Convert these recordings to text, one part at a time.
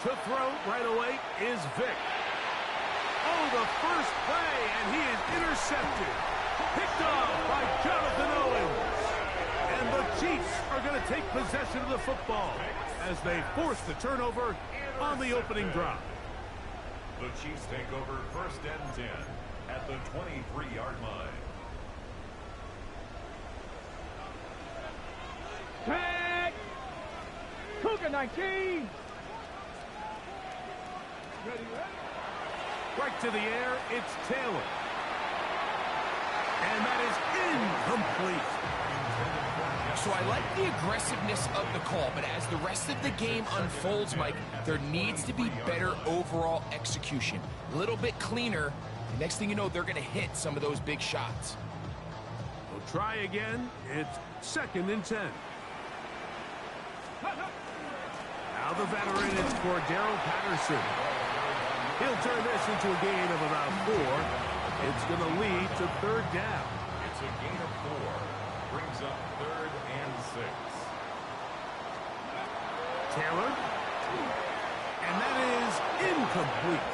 To throw right away is Vic. Oh, the first play, and he is intercepted. Picked off by Jonathan Owens. And the Chiefs are going to take possession of the football as they force the turnover on the opening drive. The Chiefs take over 1st and 10 at the 23-yard line. Tag! Cougar 19! Ready? Right to the air, it's Taylor. And that is incomplete. So I like the aggressiveness of the call, but as the rest of the game unfolds, Mike, there needs to be better overall execution. A little bit cleaner. The next thing you know, they're going to hit some of those big shots. We'll try again. It's 2nd and 10. Now the veteran is Cordero Patterson. He'll turn this into a gain of about 4. It's going to lead to 3rd down. It's a gain of 4. Brings up 3rd and 6. Taylor. And that is incomplete.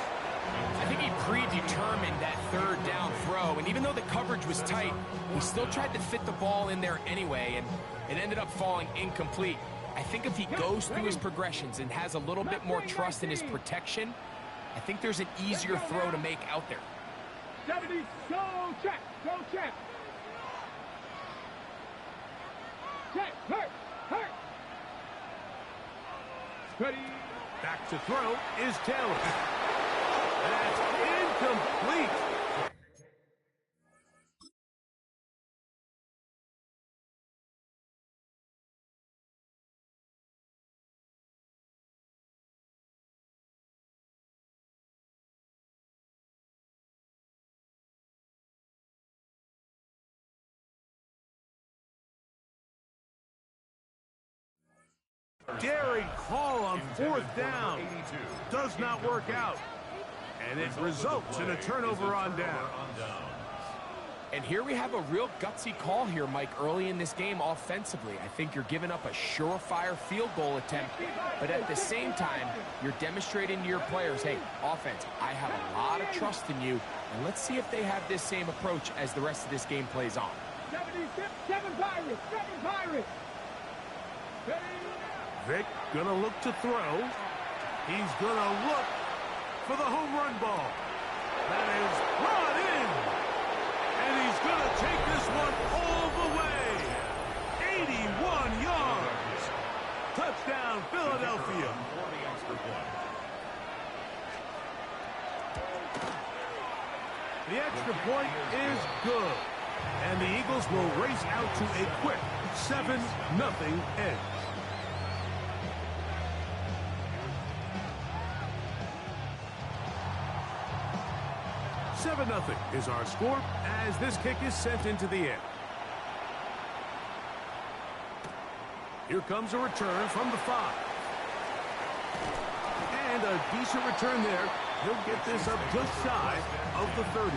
I think he predetermined that 3rd down throw, and even though the coverage was tight, he still tried to fit the ball in there anyway, and it ended up falling incomplete. I think if he goes through his progressions and has a little bit more trust in his protection, I think there's an easier throw to make out there. 70, go check, go check. Check, hurt, hurt. Ready. Back to throw is Taylor. That's incomplete. Daring call on 4th down. Does not work out. And it results in a turnover on down. And here we have a real gutsy call here, Mike, early in this game offensively. I think you're giving up a surefire field goal attempt, but at the same time, you're demonstrating to your players, hey, offense, I have a lot of trust in you, and let's see if they have this same approach as the rest of this game plays on. 7 Pirates, 7 Pirates. Vic gonna look to throw. He's gonna look for the home run ball. That is brought in. And he's gonna take this one all the way. 81 yards. Touchdown, Philadelphia. The extra point is good. And the Eagles will race out to a quick 7-0 edge. 7-0 is our score as this kick is sent into the air. Here comes a return from the 5. And a decent return there. He'll get this up just shy of the 30.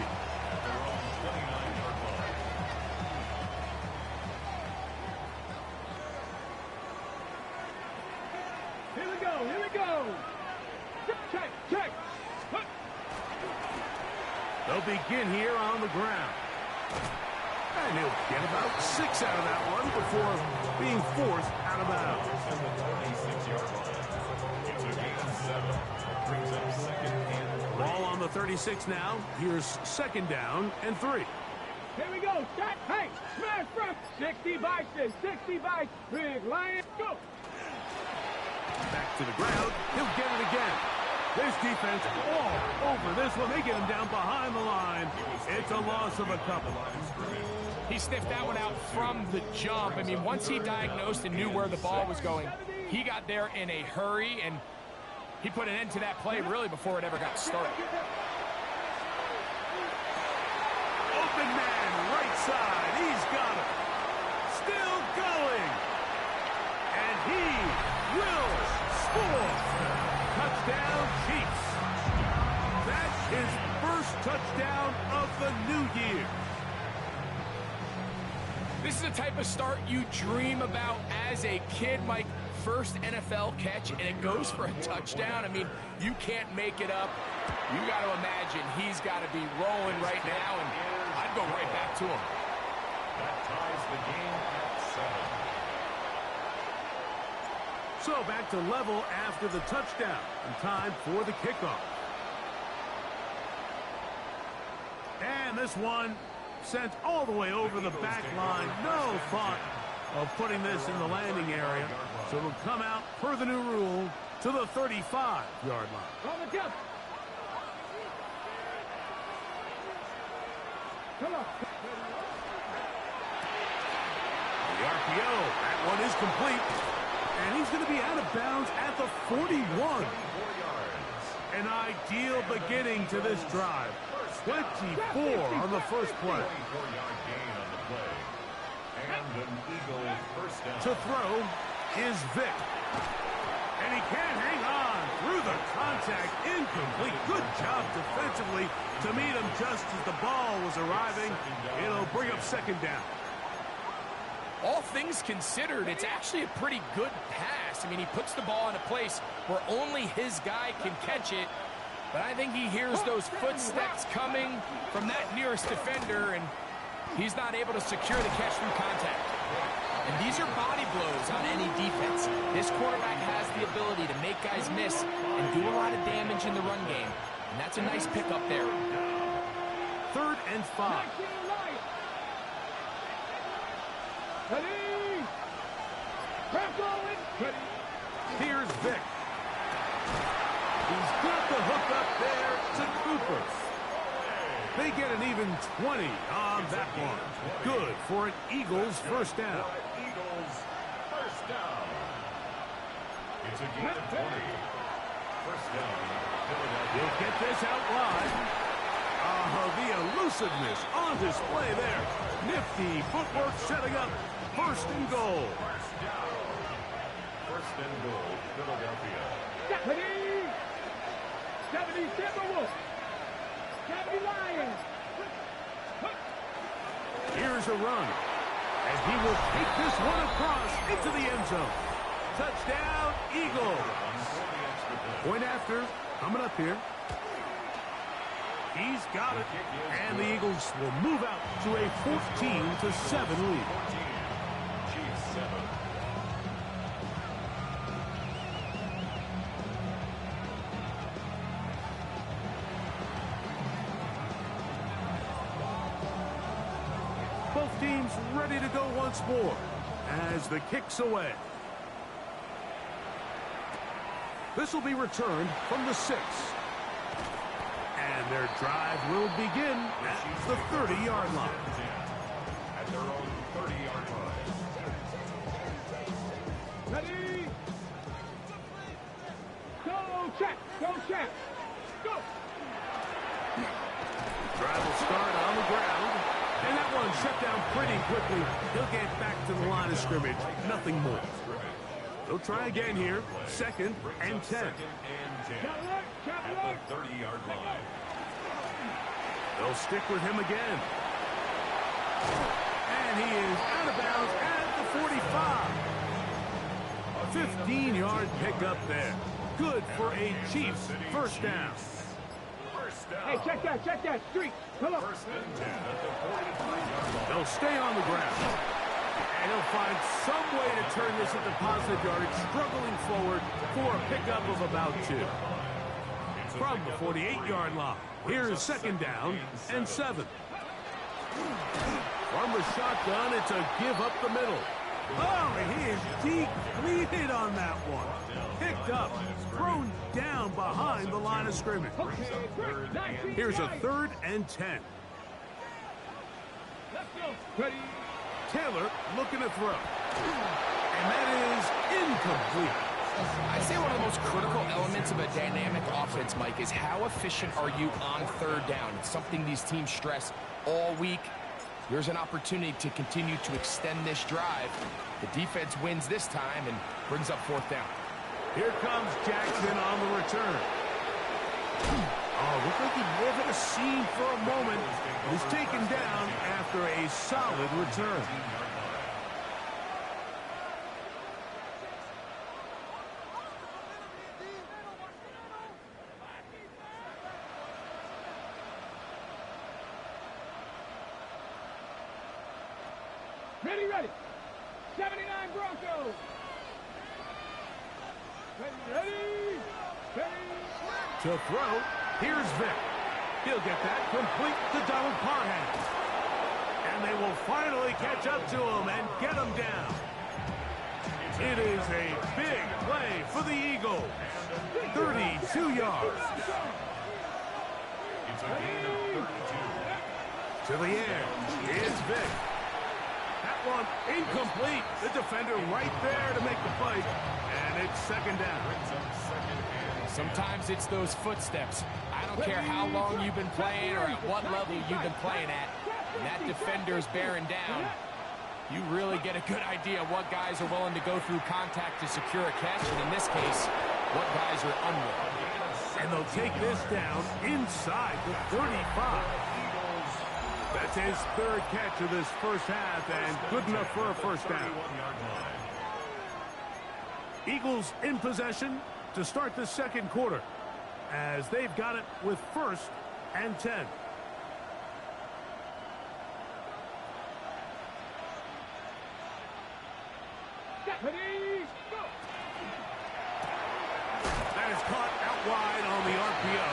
Here we go, here we go. Check, check. They'll begin here on the ground. And he'll get about 6 out of that one before being forced out of bounds. It's a gain of 7. Brings up 2nd and 3. Ball on the 36 now. Here's 2nd down and 3. Here we go. Set. Hey, smash front. 60 bites. 60 bites. Big Lion. Go. Back to the ground. He'll get it again. This defense all over this one. They get him down behind the line. It's a loss of a couple. He sniffed that one out from the jump. I mean, once he diagnosed and knew where the ball was going, he got there in a hurry, and he put an end to that play really before it ever got started. Open man, right side. He's got it. Still going. And he will score. Touchdown, Chiefs. That's his first touchdown of the new year. This is the type of start you dream about as a kid, Mike. first NFL catch, and it goes for a touchdown. I mean, you can't make it up. You got to imagine he's got to be rolling right now, and I'd go right back to him. That ties the game at 7. So back to level after the touchdown, and time for the kickoff. And this one sent all the way over the back line. No thought of putting this in the landing area. So it'll come out, per the new rule, to the 35-yard line. On the jump. Come on. The RPO, that one is complete. And he's going to be out of bounds at the 41. An ideal beginning to this drive. 24 on the first play. 24-yard gain on the play. And an Eagle first down. To throw is Vic. And he can't hang on through the contact. Incomplete. Good job defensively to meet him just as the ball was arriving. It'll bring up second down. All things considered, it's actually a pretty good pass. I mean, he puts the ball in a place where only his guy can catch it. But I think he hears those footsteps coming from that nearest defender, and he's not able to secure the catch through contact. And these are body blows on any defense. This quarterback has the ability to make guys miss and do a lot of damage in the run game. And that's a nice pickup there. 3rd and 5. Ready. Crap going. Ready. Here's Vic. He's got the hook up there to Cooper. They get an even 20 on that one. Good for an Eagles first down. Eagles first down. It's a gain of 20. First down. He'll get this out wide. The elusiveness on display there. Nifty footwork setting up 1st and goal. First down. 1st and goal, Philadelphia. 77 Wolf. 70 Lions. Here's a run. And he will take this one across into the end zone. Touchdown, Eagles. Point after, coming up here. He's got it. And the Eagles will move out to a 14-7 lead. 14. Chiefs 7. Both teams ready to go once more as the kick's away. This will be returned from the 6. And their drive will begin at the 30-yard line. At their own 30-yard line. Ready. Go check. Go check. Go. Drive will start on the ground. And that one shut down pretty quickly. He'll get back to the line of scrimmage. Nothing more. They'll try again here. 2nd and 10. 2nd and 10. At the 30-yard line. They'll stick with him again. And he is out of bounds at the 45. 15-yard pickup there. Good for a Chiefs first down. First down. Hey, check that street. Come on. 1st and 10 at the 43-yard line. They'll stay on the ground. And he'll find some way to turn this into positive yardage, struggling forward for a pickup of about 2. From the 48-yard line, here's 2nd down and 7. From the shotgun, it's a give up the middle. Oh, and he is depleted on that one. Picked up, thrown down behind the line of scrimmage. Here's a 3rd and 10. Let's go. Ready. Taylor looking to throw. And that is incomplete. I say one of the most critical elements of a dynamic offense, Mike, is how efficient are you on 3rd down? It's something these teams stress all week. Here's an opportunity to continue to extend this drive. The defense wins this time and brings up 4th down. Here comes Jackson on the return. Oh, looked like he was at a seam for a moment. Was taken down after a solid return. Ready, ready. 79 Broncos. Ready. To throw, here's Vic. He'll get that complete to Donald Parham. And they will finally catch up to him and get him down. It is a big play for the Eagles. 32 yards. It's a gain of 32. To the air, it's Vic. That one incomplete. The defender right there to make the play. And it's second down. Sometimes it's those footsteps. I don't care how long you've been playing or at what level you've been playing at. When that defender's bearing down, you really get a good idea of what guys are willing to go through contact to secure a catch, and in this case, what guys are unwilling. And they'll take this down inside the 35. That's his third catch of this first half, and good enough for a first down. Eagles in possession to start the second quarter, as they've got it with 1st and 10. Ready, go. That is caught out wide on the RPO.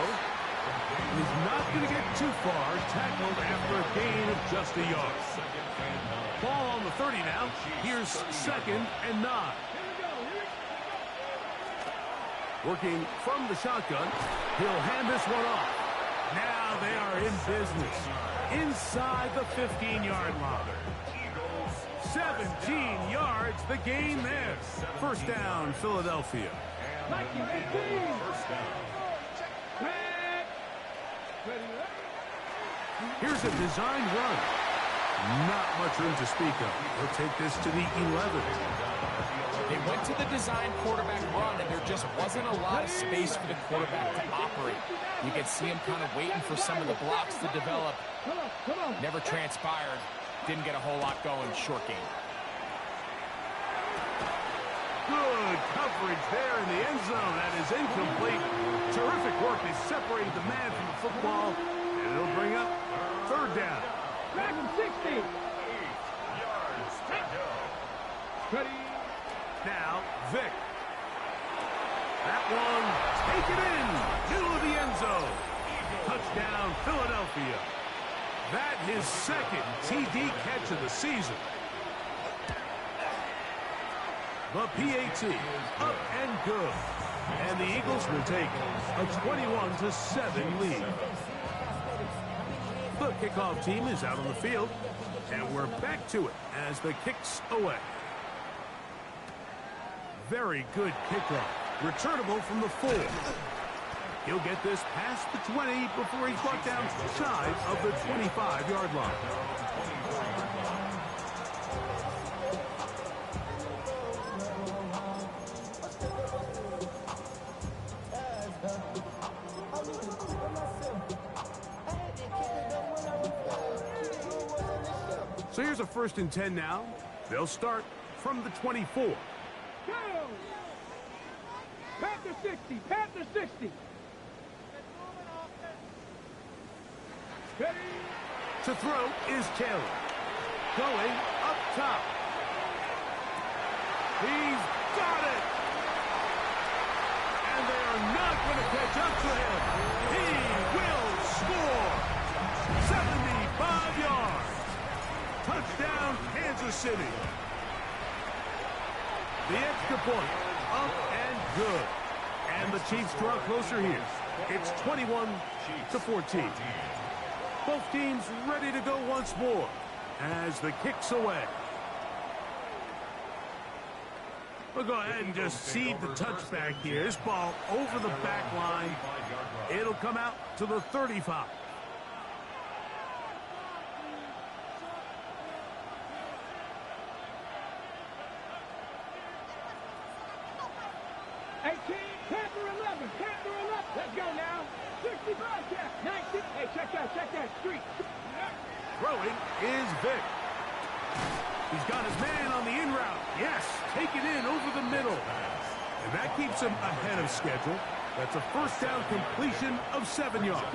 He's not going to get too far, tackled after a gain of just a yard. Ball on the 30 now. Here's 2nd and 9. Working from the shotgun, he'll hand this one off. Now they are in business inside the 15-yard line. 17 yards, the gain there. First down, Philadelphia. Here's a designed run. Not much room to speak of. He'll take this to the 11. They went to the design quarterback run, and there just wasn't a lot of space for the quarterback to operate. You could see him kind of waiting for some of the blocks to develop. Never transpired. Didn't get a whole lot going. Short game. Good coverage there in the end zone. That is incomplete. Terrific work. They separated the man from the football, and it'll bring up 3rd down. Back him 60. 8 yards to go. Ready. Now, Vic. That one, take it in, middle of the end zone. Touchdown, Philadelphia. That his 2nd TD catch of the season. The PAT, up and good. And the Eagles will take a 21-7 lead. The kickoff team is out on the field, and we're back to it as the kick's away. Very good kickoff. Returnable from the 4. He'll get this past the 20 before he's brought down shy of the 25-yard line. So here's a 1st and 10 now. They'll start from the 24. Go. Panther 60. Panther 60. Ready. To throw is Taylor. Going up top. He's got it. And they are not going to catch up to him. He will score. 75 yards. Touchdown, Kansas City. The extra point, up and good. And the Chiefs draw closer here. It's 21-14. Both teams ready to go once more as the kick's away. We'll go ahead and just cede the touchback here. This ball over the back line. It'll come out to the 35. Panther 11. Panther 11. Let's go now. 65 check. 19. Hey, check that street. Throwing is Vic. He's got his man on the in route. Yes, take it in over the middle. And that keeps him ahead of schedule. That's a first down completion of 7 yards.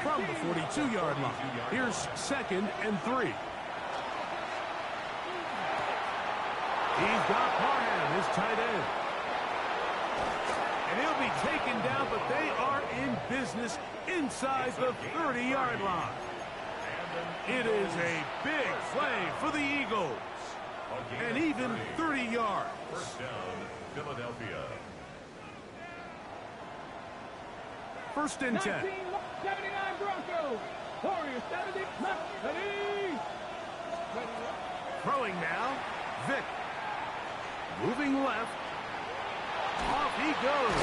From the 42-yard line. Here's 2nd and 3. He's got Parham, his tight end. And he'll be taken down, but they are in business inside the 30-yard line. It is a big play for the Eagles. And even 30 yards. First down, Philadelphia. First and 10. 79 Broncos. Warriors 70. Ready. Throwing now. Vick. Moving left. Off he goes.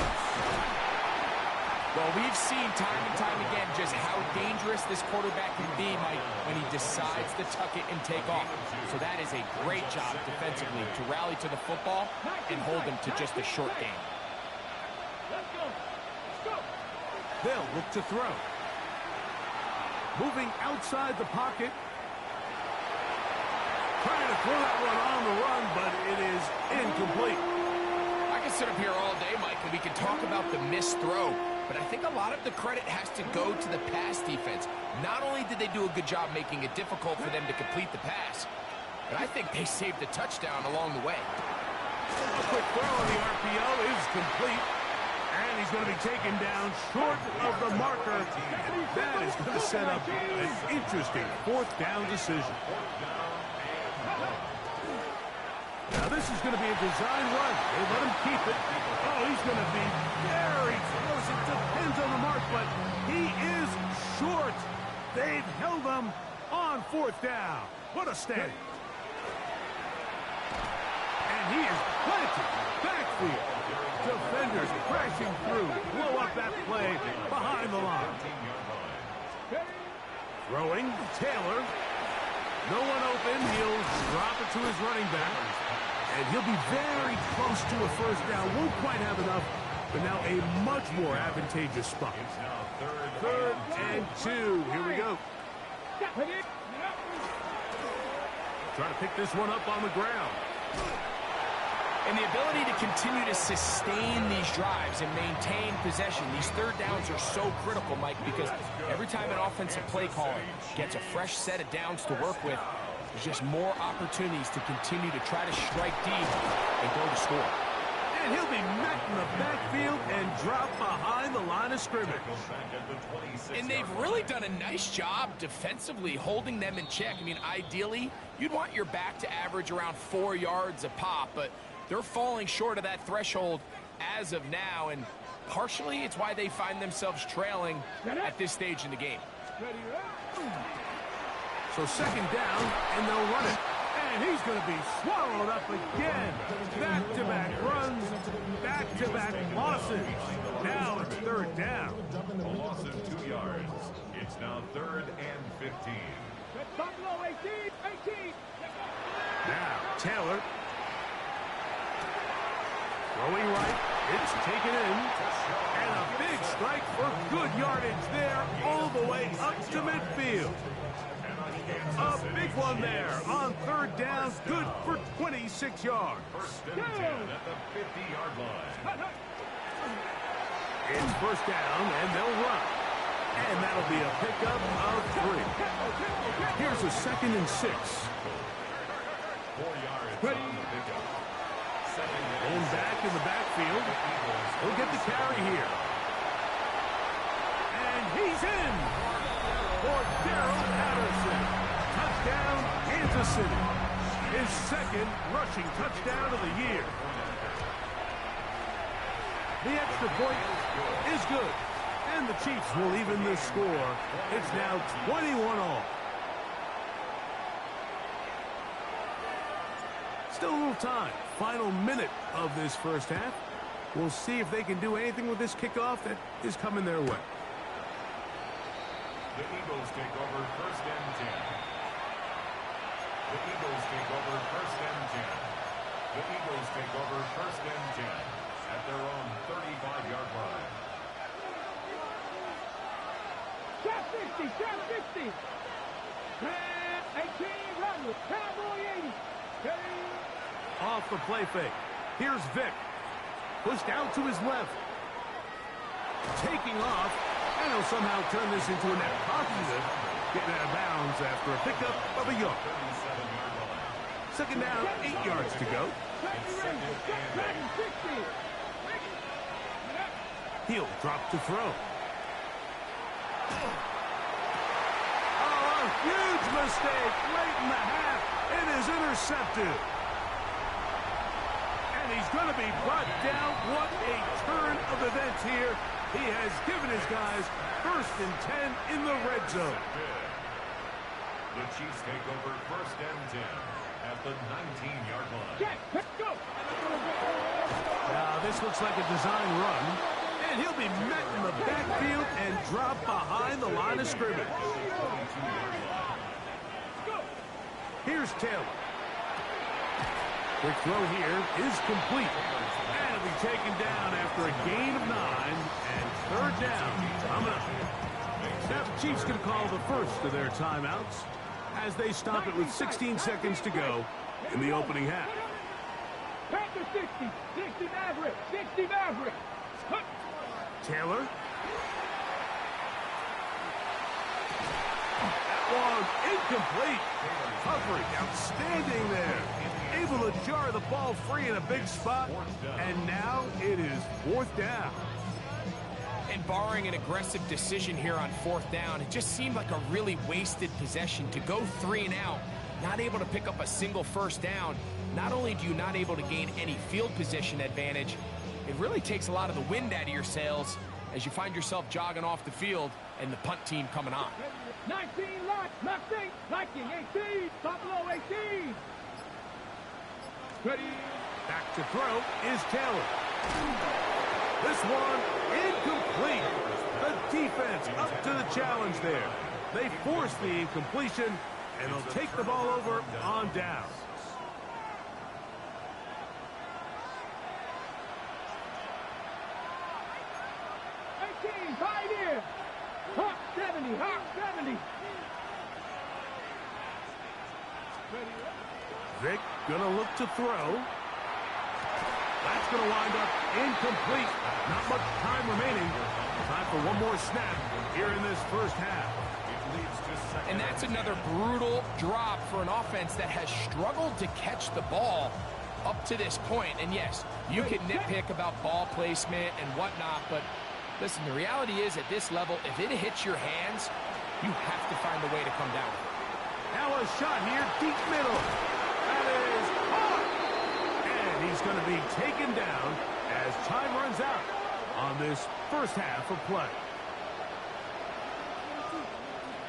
Well, we've seen time and time again just how dangerous this quarterback can be, Mike, when he decides to tuck it and take off. So that is a great job defensively to rally to the football and hold him to just a short game. Let's go. Let's go. They'll look to throw. Moving outside the pocket. Trying to throw that one on the run, but it is incomplete. I can sit up here all day, Mike, and we can talk about the missed throw, but I think a lot of the credit has to go to the pass defense. Not only did they do a good job making it difficult for them to complete the pass, but I think they saved a touchdown along the way. A quick throw on the RPO is complete. And he's going to be taken down short of the marker. That is going to set up an interesting fourth down decision. Now this is going to be a design run. They let him keep it. Oh, he's going to be very close. It depends on the mark, but he is short. They've held him on fourth down. What a stand. And he is planted backfield. Defenders crashing through. Blow up that play behind the line. Throwing. Taylor. No one open. He'll drop it to his running back. And he'll be very close to a first down. Won't quite have enough, but now a much more advantageous spot. Third and 2. Here we go. Trying to pick this one up on the ground. And the ability to continue to sustain these drives and maintain possession, these third downs are so critical, Mike, because every time an offensive play caller gets a fresh set of downs to work with, there's just more opportunities to continue to try to strike deep and go to score. And he'll be met in the backfield and drop behind the line of scrimmage. And they've really done a nice job defensively holding them in check. I mean, ideally, you'd want your back to average around 4 yards a pop, but they're falling short of that threshold as of now, and partially it's why they find themselves trailing at this stage in the game. So second down, and they'll run it. And he's going to be swallowed up again. Back-to-back runs, back-to-back losses. Now it's third down. A loss of 2 yards. It's now 3rd and 15. Buffalo 18. Now Taylor. Throwing right, it's taken in, and a big strike for good yardage there, all the way up to midfield. A big one there on third down, good for 26 yards. First and 10 at the 50-yard line. It's first down, and they'll run. And that'll be a pickup of 3. Here's a 2nd and 6. 4 yards on the pickup. And back in the backfield. He'll get the carry here. And he's in for Darrell Patterson. Touchdown, Kansas City. His 2nd rushing touchdown of the year. The extra point is good. And the Chiefs will even this score. It's now 21-all. Still a little time. Final minute of this first half. We'll see if they can do anything with this kickoff that is coming their way. The Eagles take over 1st and 10. The Eagles take over 1st and 10. The Eagles take over 1st and 10 at their own 35-yard line. Shot 60. 18, run with Cowboy 80. Off the play fake. Here's Vick. Pushed out to his left. Taking off. And he'll somehow turn this into a net positive. Getting out of bounds after a pickup of a yard. Second down, 8 yards to go. He'll drop to throw. Oh, a huge mistake late in the half. It is intercepted. And he's going to be brought down. What a turn of events here. He has given his guys 1st and 10 in the red zone. The Chiefs take over 1st and 10 at the 19-yard line. Let's go. Now, this looks like a design run. And he'll be met in the backfield and dropped behind the line of scrimmage. Here's Taylor. Quick throw here is complete. And it'll be taken down after a gain of 9 and 3rd down coming up. Now the Chiefs can call the first of their timeouts as they stop it with 16 seconds to go in the opening half. Panther 60. 60 Maverick. 60 Maverick. Taylor. That one incomplete. Coverage outstanding there. Able to jar the ball free in a big spot. And now it is 4th down. And barring an aggressive decision here on 4th down, it just seemed like a really wasted possession to go 3 and out, not able to pick up a single 1st down. Not only do you not able to gain any field position advantage, it really takes a lot of the wind out of your sails as you find yourself jogging off the field and the punt team coming on. 19 lock, nothing, Viking 18, Buffalo 18. Ready. Back to throw is Taylor. This one incomplete. The defense up to the challenge there. They force the incompletion, and they'll take the ball over on down. 18, Pioneer. Hawk 70, Hawk 70. Vic gonna look to throw. That's gonna wind up incomplete. Not much time remaining. Time for one more snap here in this 1st half. And that's another brutal drop for an offense that has struggled to catch the ball up to this point. And yes, you can nitpick about ball placement and whatnot, but listen, the reality is at this level, if it hits your hands, you have to find a way to come down with it. Now a shot here, deep middle. That is caught. And he's going to be taken down as time runs out on this 1st half of play.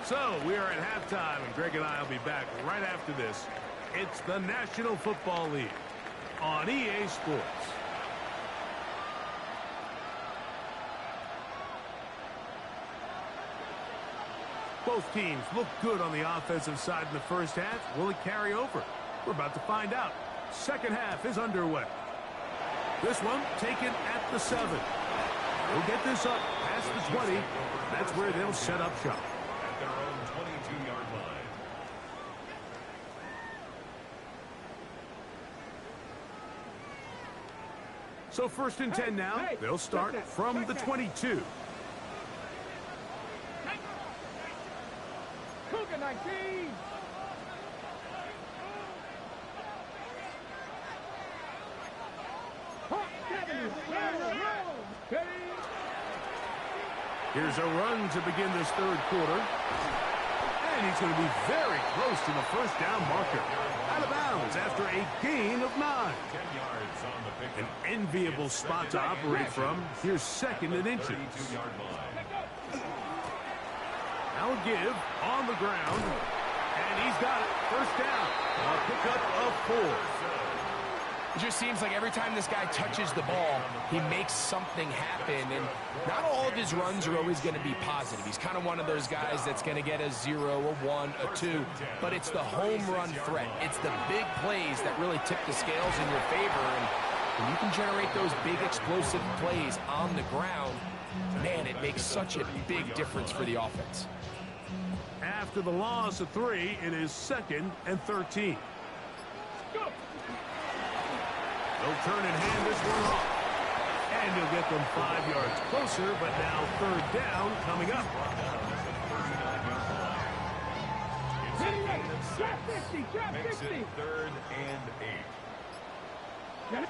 So we are at halftime, and Greg and I will be back right after this. It's the National Football League on EA Sports. Both teams look good on the offensive side in the 1st half. Will it carry over? We're about to find out. 2nd half is underway. This one taken at the 7. They'll get this up past the 20. That's where they'll set up shop. At their own 22-yard line. So 1st and 10 now. They'll start from the 22. Cougar 19. Hawk 70. Here's a run to begin this 3rd quarter. And he's going to be very close to the 1st down marker. Out of bounds after a gain of 9. 10 yards on the pick. An enviable spot to operate from. Here's 2nd and inches. 32-yard line. Now a give on the ground. And he's got it. 1st down. A pickup of 4. It just seems like every time this guy touches the ball, he makes something happen. And not all of his runs are always going to be positive. He's kind of one of those guys that's going to get a 0, a 1, a 2. But it's the home run threat. It's the big plays that really tip the scales in your favor. And when you can generate those big explosive plays on the ground, man, it makes such a big difference for the offense. After the loss of 3, it is 2nd and 13. They'll turn and hand this one off. And he'll get them 5 yards closer, but now 3rd down coming up. It's a gain of 6. Makes it 3rd and 8.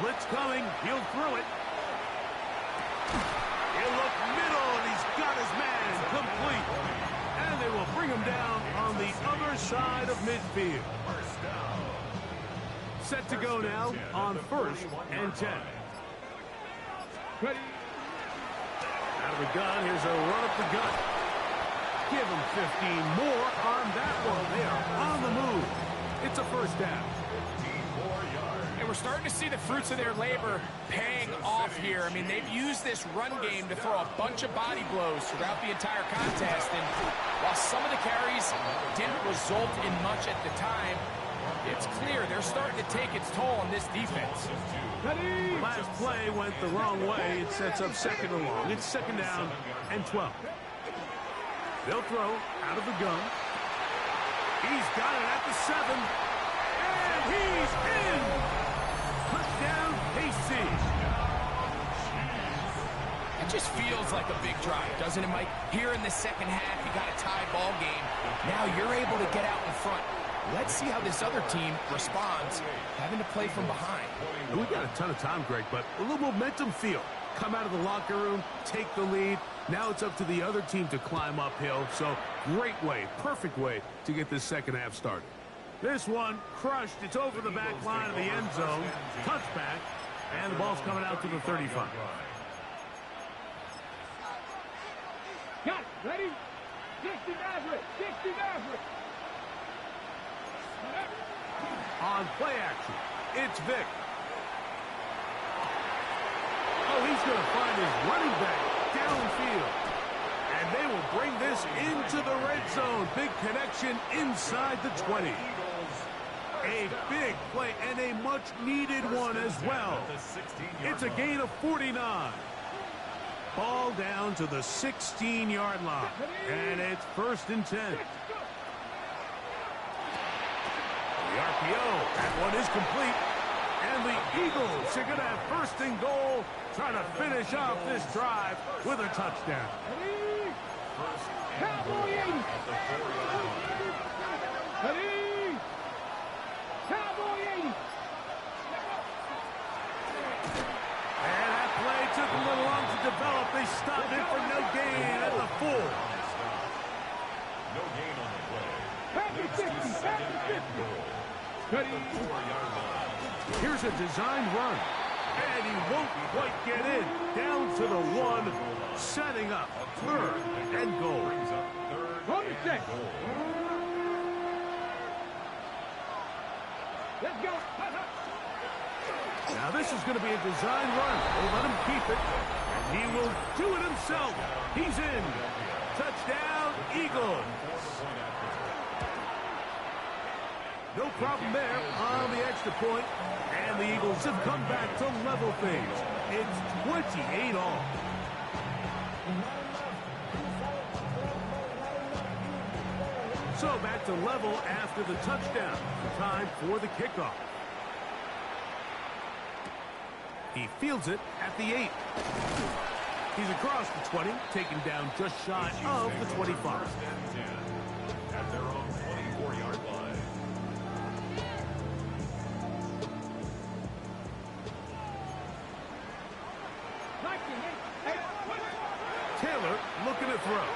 Blitz coming. He'll throw it. He'll look middle, and he's got his man complete. And they will bring him down on the other side of midfield. Set to go now on 1st and 10. Ready. Out of the gun, here's a run up the gut. Give them 15 more on that one. They are on the move. It's a 1st down. 15 more yards. And we're starting to see the fruits of their labor paying off here. I mean, they've used this run game to throw a bunch of body blows throughout the entire contest. And while some of the carries didn't result in much at the time, it's clear they're starting to take its toll on this defense. Ready. Last play went the wrong way. It sets up 2nd and long. It's 2nd down and 12. They'll throw out of the gun. He's got it at the 7. And he's in. Touchdown, KC. It just feels like a big drive, doesn't it, Mike? Here in the 2nd half, you got a tied ball game. Now you're able to get out in front. Let's see how this other team responds, having to play from behind. We got a ton of time, Greg, but a little momentum feel. Come out of the locker room, take the lead. Now it's up to the other team to climb uphill. So great way, perfect way to get this 2nd half started. This one crushed. It's over the back line of the end zone. Touchback, and the ball's coming out to the 35. Got it. Ready. 60 Maverick. 60 Maverick. On play action, it's Vic. Oh, he's going to find his running back downfield. And they will bring this into the red zone. Big connection inside the 20. A big play and a much-needed one as well. It's a gain of 49. Ball down to the 16-yard line. And it's 1st and 10. The RPO, that one is complete. And the Eagles are going to have 1st and goal, trying to finish off this drive with a touchdown. Ready. Cowboy 80. Ready. Cowboy 80. And that play took a little long to develop. They stopped it for no gain at the 4. No gain on the play. Packers 50. Packers 50. Ready. 4-yard line. Here's a design run. And he won't quite get in. Down to the 1, setting up 3rd and goal. Brings up 3rd On the and 6. goal. Let's go. Now this is going to be a design run. We'll let him keep it. And he will do it himself. He's in. Touchdown, Eagles. No problem there on the extra point. And the Eagles have come back to level things. It's 28 all. So back to level after the touchdown. Time for the kickoff. He fields it at the 8. He's across the 20, taken down just shy of the 25. 1st and 10 at their own 24-yard line. Taylor looking to throw.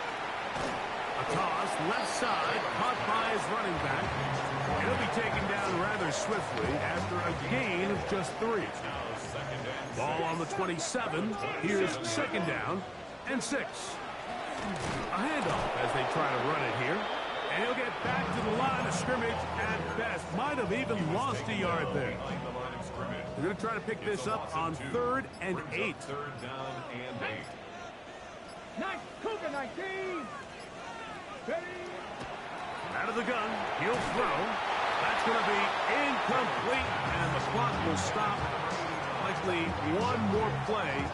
A toss, left side, caught by his running back. He'll be taken down rather swiftly after a gain of just 3. Ball on the 27. Here's 2nd down and 6. A handoff as they try to run it here. And he'll get back to the line of scrimmage at best. Might have even lost a yard there. They're going to try to pick this up on 3rd and 8. 3rd down and 8. Cougar 19. Ready. Out of the gun, he'll throw. That's going to be incomplete, and the clock will stop. Likely one more play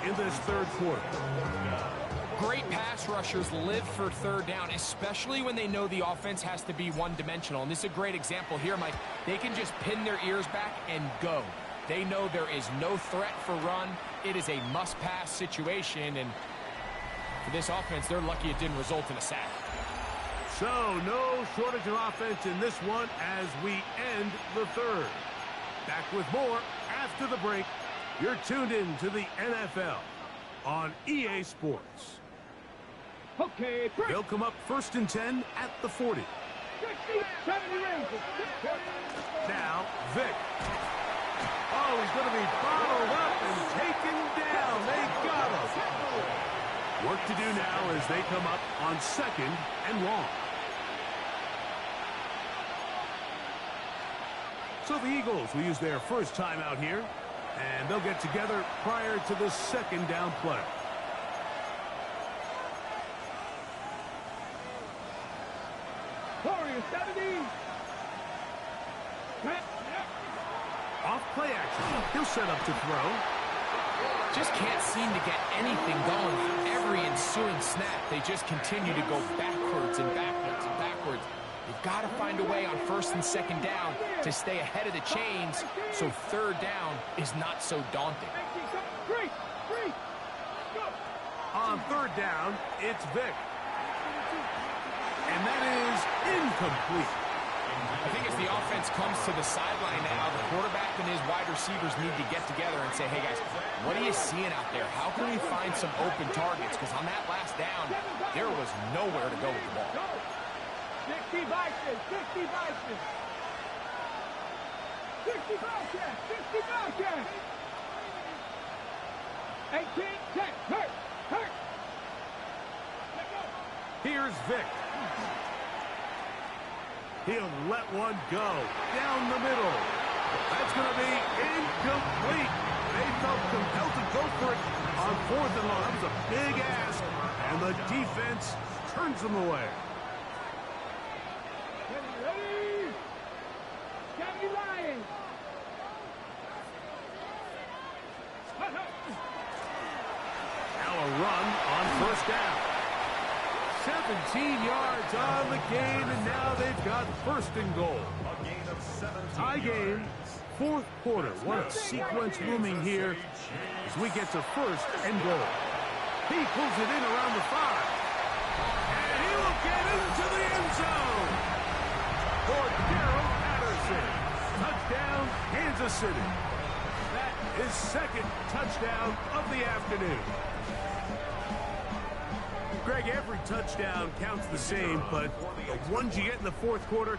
in this 3rd quarter. Great pass rushers live for 3rd down, especially when they know the offense has to be one-dimensional. And this is a great example here, Mike. They can just pin their ears back and go. They know there is no threat for run. It is a must-pass situation, and for this offense, they're lucky it didn't result in a sack. So, no shortage of offense in this one as we end the third. Back with more after the break. You're tuned in to the NFL on EA Sports. Okay, break. They'll come up 1st and 10 at the 40. 60, 70 range. Now, Vick. Oh, he's going to be bottled up and taken down. They got him. Work to do now as they come up on 2nd and long. So the Eagles will use their first timeout here, and they'll get together prior to the 2nd down play. Warriors 70. Off play action. He'll set up to throw. Just can't seem to get anything going. Every ensuing snap, they just continue to go backwards and backwards and backwards. You've got to find a way on 1st and 2nd down to stay ahead of the chains so 3rd down is not so daunting. On 3rd down, it's Vick. And that is incomplete. I think as the offense comes to the sideline now, the quarterback and his wide receivers need to get together and say, hey, guys, what are you seeing out there? How can we find some open targets? Because on that last down, there was nowhere to go with the ball. 60 Vikings, 60 Vikings. 60 Vikings, 60 Vikings. 18, 10, hurt. Here's Vick. He'll let one go down the middle. That's going to be incomplete. They felt compelled to go for it on 4th and long. That was a big ask, and the defense turns them away. Ready? Johnny Lions. Now a run on 1st down. 17 yards on the gain, and now they've got 1st and goal. A gain of 17 Tie game, yards. 4th quarter. What a sequence looming here as we get to 1st and goal. He pulls it in around the 5. And he will get into the end zone. For Darrell Patterson. Touchdown, Kansas City. That is 2nd touchdown of the afternoon. Greg, every touchdown counts the same, but the ones you get in the 4th quarter,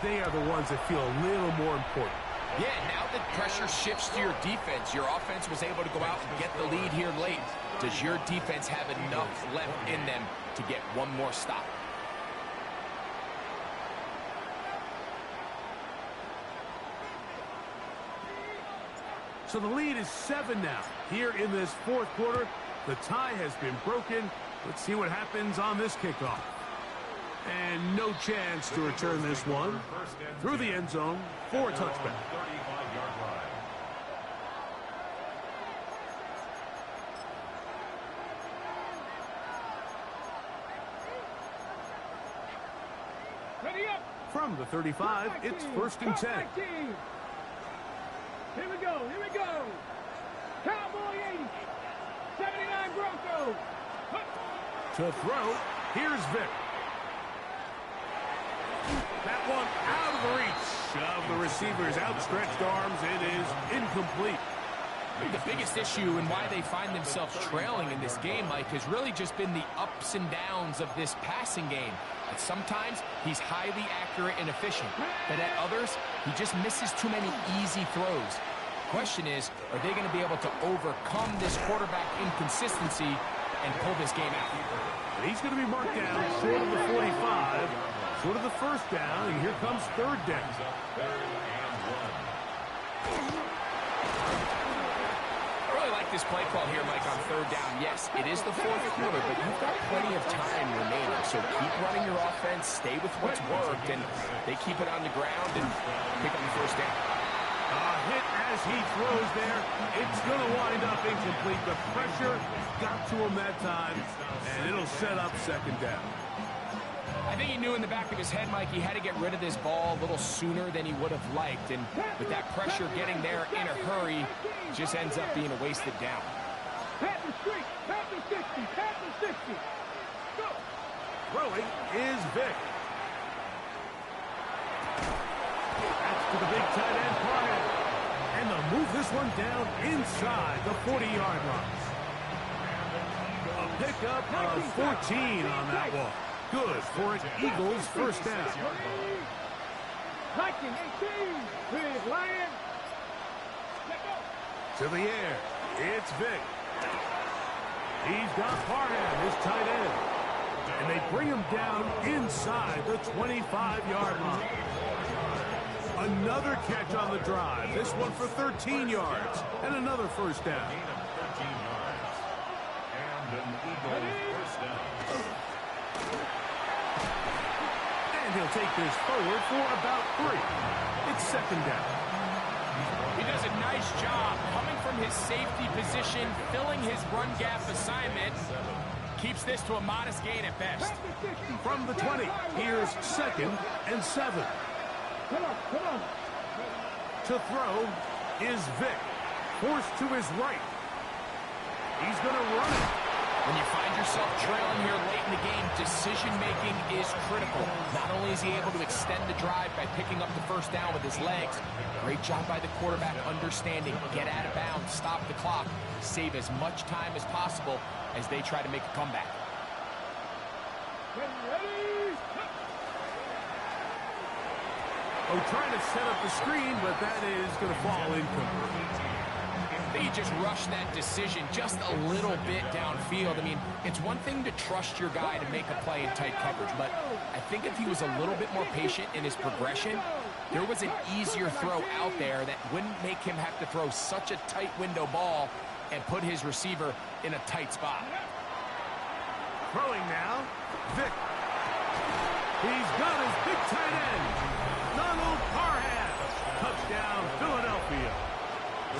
they are the ones that feel a little more important. Yeah, now that pressure shifts to your defense, your offense was able to go out and get the lead here late. Does your defense have enough left in them to get one more stop? So the lead is 7 now. Here in this 4th quarter, the tie has been broken. Let's see what happens on this kickoff. And no chance to return this one through the end zone for a touchback. 35-yard line. Ready up. From the 35, it's 1st and 10. Here we go. Cowboy 80. 79 Broncos. To throw, here's Vick. That one out of the reach of the receiver's outstretched arms. It is incomplete. I think the biggest issue and why they find themselves trailing in this game, Mike, has really just been the ups and downs of this passing game. And sometimes he's highly accurate and efficient, but at others, he just misses too many easy throws. The question is, are they going to be able to overcome this quarterback inconsistency and pull this game out? He's going to be marked down short of the 45, short of the 1st down, and here comes 3rd down. I really like this play call here, Mike, on 3rd down. Yes, it is the 4th quarter, but you've got plenty of time remaining. So keep running your offense, stay with what's worked, and they keep it on the ground and pick up the 1st down. Hit as he throws there. It's going to wind up incomplete. The pressure got to him that time, and it'll set up 2nd down. I think he knew in the back of his head, Mike, he had to get rid of this ball a little sooner than he would have liked. And with that pressure getting there in a hurry, it just ends up being a wasted down. Pat the street. Pat the 60. Pat the 60. Go. Throwing is Vic. That's to the big tight end, Parham. And they'll move this one down inside the 40-yard line. A pickup of 14 on that one. Good for an Eagles first down. To the air, it's Vic. He's got Parham, his tight end. And they bring him down inside the 25-yard line. Another catch on the drive. This one for 13 yards. And another first down. Gain of 13 yards. And an Eagles first down. And he'll take this forward for about 3. It's second down. He does a nice job coming from his safety position, filling his run gap assignment. Keeps this to a modest gain at best. From the 20, here's 2nd and 7. Come on. To throw is Vic. Forced to his right. He's going to run it. When you find yourself trailing here late in the game, decision-making is critical. Not only is he able to extend the drive by picking up the first down with his legs, great job by the quarterback understanding, get out of bounds, stop the clock, save as much time as possible as they try to make a comeback. Oh, trying to set up the screen, but that is going to fall incomplete. They just rushed that decision just a little bit downfield. I mean, it's one thing to trust your guy to make a play in tight coverage, but I think if he was a little bit more patient in his progression, there was an easier throw out there that wouldn't make him have to throw such a tight window ball and put his receiver in a tight spot. Throwing now, Vic. He's got his big tight end, Donald Parham. Touchdown, Philadelphia.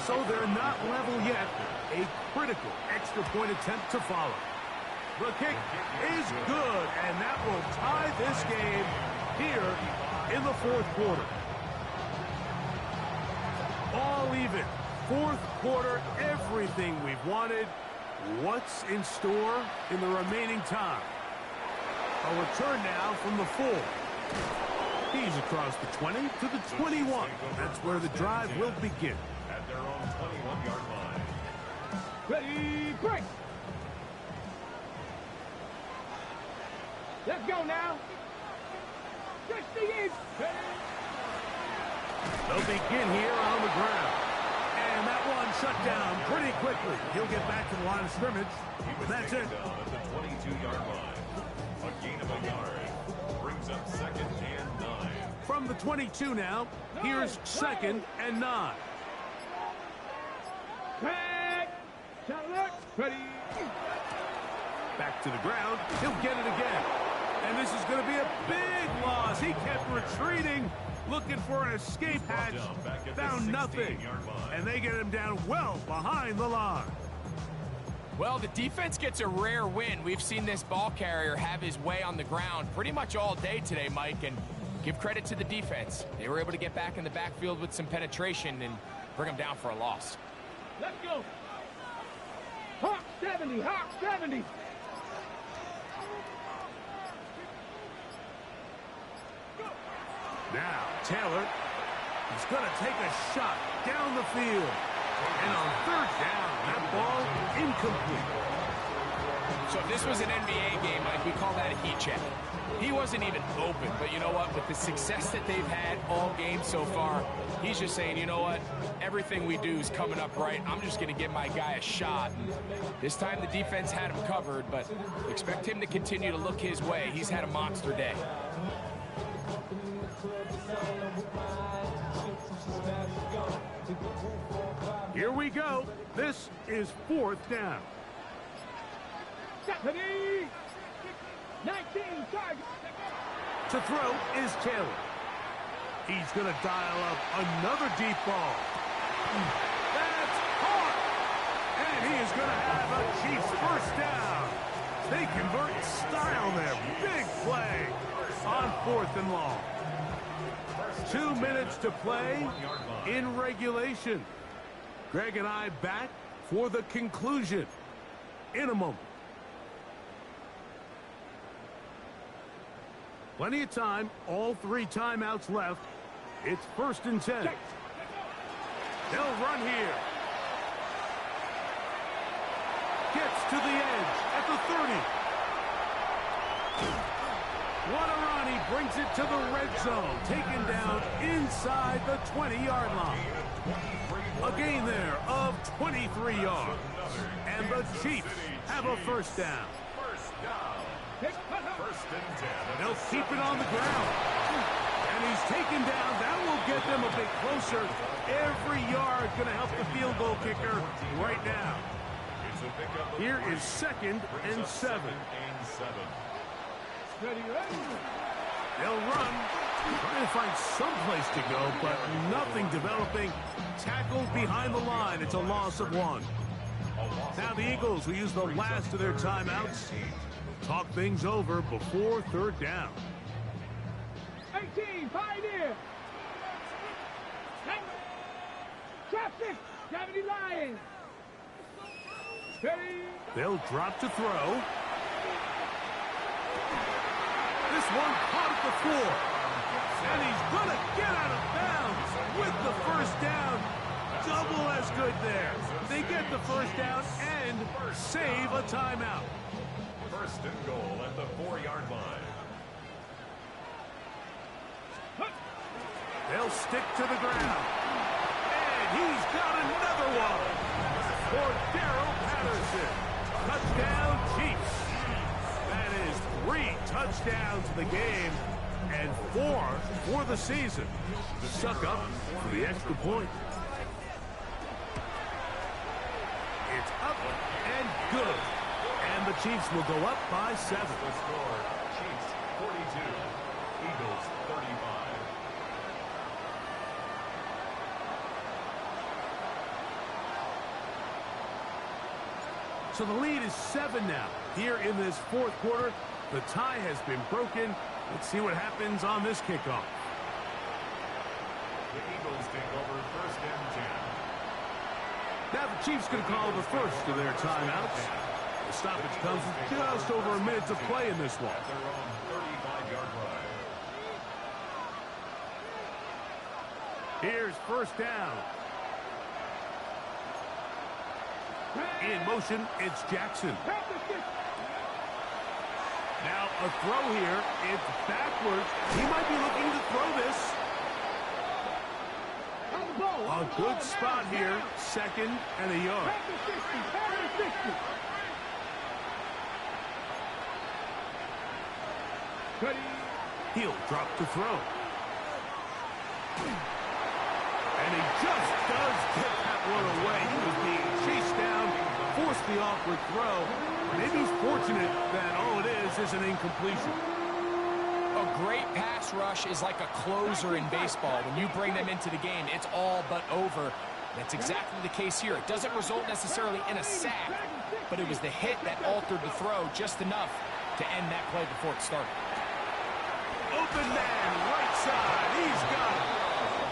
So they're not level yet. A critical extra point attempt to follow. The kick is good, and that will tie this game here in the 4th quarter. All even. 4th quarter, everything we've wanted. What's in store in the remaining time? A return now from the 4. He's across the 20 to the 21. That's where the drive will begin. At their own 21-yard line. Ready, break. Let's go now. 68. They'll begin here on the ground. And that one shut down pretty quickly. He'll get back to the line of scrimmage. And that's it. Down at the 22-yard line. A gain of a yard. Brings up 2nd and 9. From the 22 now, here's 2nd and 9. Back. Ready. Back to the ground. He'll get it again. And this is going to be a big loss. He kept retreating, looking for an escape hatch. Found nothing. And they get him down well behind the line. Well, the defense gets a rare win. We've seen this ball carrier have his way on the ground pretty much all day today, Mike, and give credit to the defense. They were able to get back in the backfield with some penetration and bring him down for a loss. Let's go. Hawk 70. Now, Taylor, he's going to take a shot down the field. And on 3rd down, that ball incomplete. So if this was an NBA game, Mike, we call that a heat check. He wasn't even open, but you know what? With the success that they've had all game so far, he's just saying, you know what? Everything we do is coming up right. I'm just going to give my guy a shot. And this time the defense had him covered, but expect him to continue to look his way. He's had a monster day. Here we go. This is 4th down. 19 target. To throw is Taylor. He's going to dial up another deep ball. That's caught. And he is going to have a Chiefs first down. They convert in style there. Big play on 4th and long. 2 minutes to play in regulation. Greg and I back for the conclusion in a moment. Plenty of time. All 3 timeouts left. It's 1st and 10. They'll run here. Gets to the edge at the 30. What a run. He brings it to the red zone. Taken down inside the 20-yard line. A gain there of 23 yards. And the Chiefs have a 1st down. First and 10. They'll keep it on the ground. And he's taken down. That will get them a bit closer. Every yard going to help the field goal kicker right now. Here is 2nd and 7. They'll run. Trying to find some place to go, but nothing developing. Tackled behind the line. It's a loss of 1. Now the Eagles will use the last of their timeouts. Talk things over before 3rd down. 18, Pioneer. Traffic, 70 Lions. They'll drop to throw. This one caught at the floor. And he's going to get out of bounds with the 1st down. Double as good there. They get the 1st down and save a timeout. 1st and goal at the 4-yard line. They'll stick to the ground. And he's got another one for Darrell Patterson. Touchdown, Chiefs. That is 3 touchdowns in the game and 4 for the season. Suck up for the extra point. It's up and good. And the Chiefs will go up by 7. The score, Chiefs 42, Eagles 35. So the lead is 7 now. Here in this 4th quarter, the tie has been broken. Let's see what happens on this kickoff. The Eagles take over 1st and 10. Now the Chiefs going to call the first of their timeouts. The stoppage comes with just over a minute to play in this one. At their own 35-yard line. Here's 1st down. In motion, it's Jackson. Now a throw here. It's backwards. He might be looking to throw this. A good spot here. 2nd and a yard. He'll drop to throw. And he just does get that one away. He was being chased down, forced the awkward throw. Maybe he's fortunate that all it is an incompletion. A great pass rush is like a closer in baseball. When you bring them into the game, it's all but over. That's exactly the case here. It doesn't result necessarily in a sack, but it was the hit that altered the throw just enough to end that play before it started. Open man, right side. He's got it.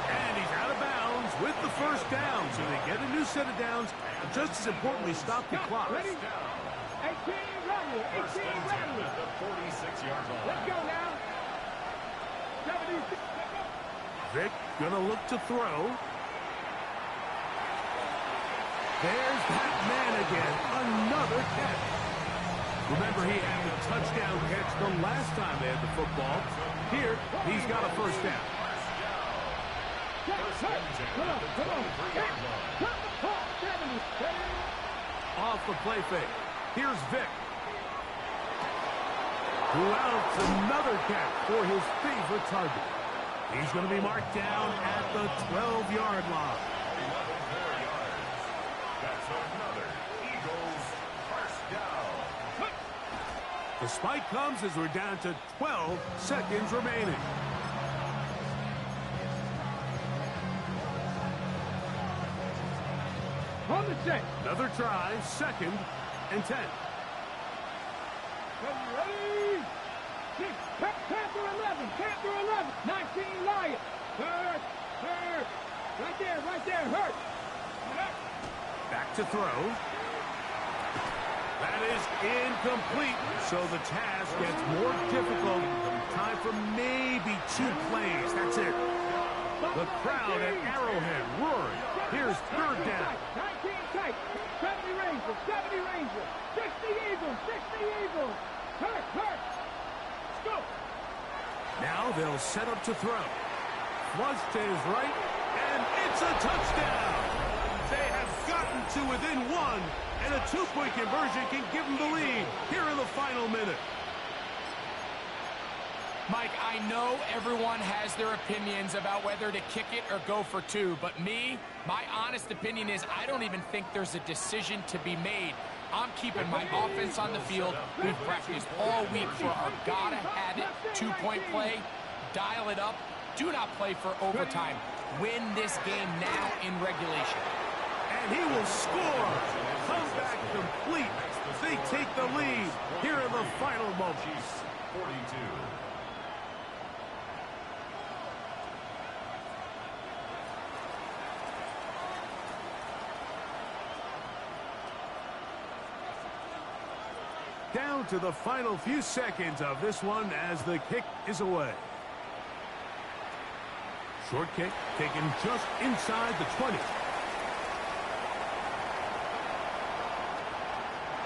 And he's out of bounds with the 1st down. So they get a new set of downs. And just as importantly, stop the clock. 18 Rattler. 18 Rattler. The 46-yard line. Let's go now. 76. Vic gonna look to throw. There's that man again. Another catch. Remember, he had the touchdown catch the last time they had the football. Here, he's got a 1st down. Off the play fake. Here's Vic. Who outs another catch for his favorite target. He's going to be marked down at the 12-yard line. 11 more yards. That's another Eagles 1st down. The spike comes as we're down to 12 seconds remaining. On the check. Another try, 2nd and 10. Ready? Panther 11. Panther 11. 19 Lions. Hurt. Right there. Hurt. Back to throw. That is incomplete. So the task gets more difficult. Time for maybe 2 plays. That's it. The crowd at Arrowhead roaring. Here's third down. 19 tight. 70 Rangers. 70 Rangers. 60 Eagles. 60 Eagles. Hurt. Let's go. Now they'll set up to throw. Flush to his right, and it's a touchdown. They have gotten to within 1, and a 2-point conversion can give them the lead here in the final minute. Mike, I know everyone has their opinions about whether to kick it or go for 2, but my honest opinion is I don't even think there's a decision to be made. I'm keeping my offense on the field. We've practiced all week for our gotta-have-it 2-point play. Dial it up. Do not play for overtime. Win this game now in regulation. And he will score. Comeback complete. They take the lead here in the final moments. 42. Down to the final few seconds of this one as the kick is away. Short kick taken just inside the 20.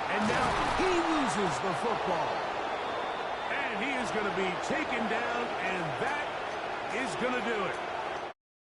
And now he loses the football. And he is going to be taken down, and that is going to do it.